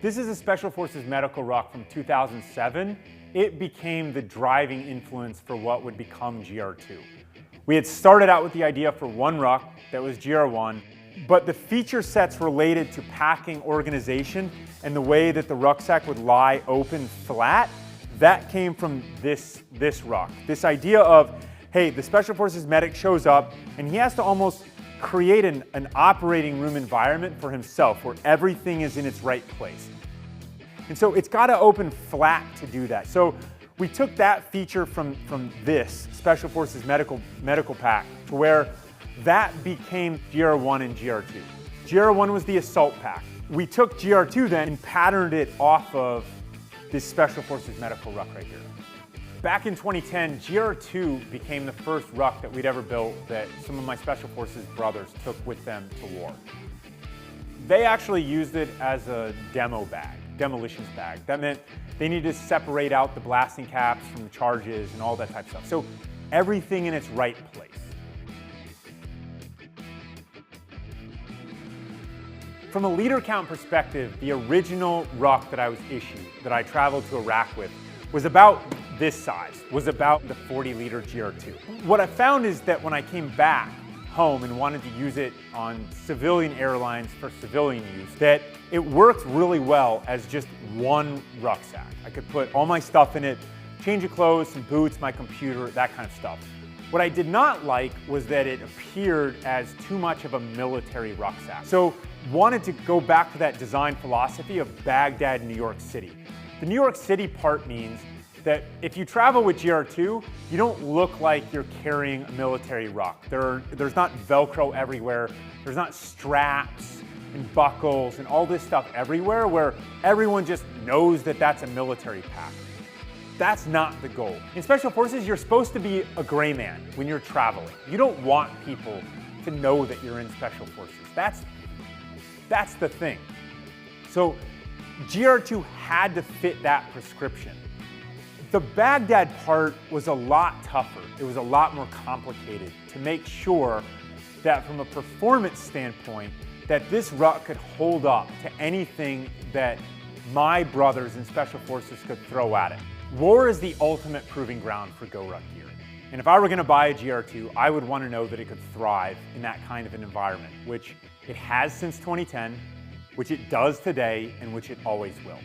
This is a Special Forces medical ruck from 2007. It became the driving influence for what would become Gr2. We had started out with the idea for one ruck that was Gr1, but the feature sets related to packing organization and the way that the rucksack would lie open flat, that came from this ruck. This idea of, hey, the Special Forces medic shows up and he has to almost create an operating room environment for himself where everything is in its right place. And so it's got to open flat to do that. So we took that feature from this Special Forces medical pack to where that became Gr1 and Gr2. Gr1 was the assault pack. We took Gr2 then and patterned it off of this Special Forces medical ruck right here. Back in 2010, Gr2 became the first ruck that we'd ever built that some of my Special Forces brothers took with them to war. They actually used it as a demo bag, demolitions bag. That meant they needed to separate out the blasting caps from the charges and all that type of stuff. So everything in its right place. From a liter count perspective, the original ruck that I was issued, that I traveled to Iraq with, was about this size, was about the 40-liter Gr2. What I found is that when I came back home and wanted to use it on civilian airlines for civilian use, that it worked really well as just one rucksack. I could put all my stuff in it, change of clothes, some boots, my computer, that kind of stuff. What I did not like was that it appeared as too much of a military rucksack. So wanted to go back to that design philosophy of Baghdad, New York City. The New York City part means that if you travel with Gr2, you don't look like you're carrying a military ruck. There's not Velcro everywhere. There's not straps and buckles and all this stuff everywhere where everyone just knows that that's a military pack. That's not the goal. In Special Forces, you're supposed to be a gray man when you're traveling. You don't want people to know that you're in Special Forces. That's the thing. So Gr2 had to fit that prescription. The Baghdad part was a lot tougher. It was a lot more complicated to make sure that from a performance standpoint, that this ruck could hold up to anything that my brothers in Special Forces could throw at it. War is the ultimate proving ground for GORUCK gear. And if I were gonna buy a Gr2, I would wanna know that it could thrive in that kind of an environment, which it has since 2010, which it does today, and which it always will.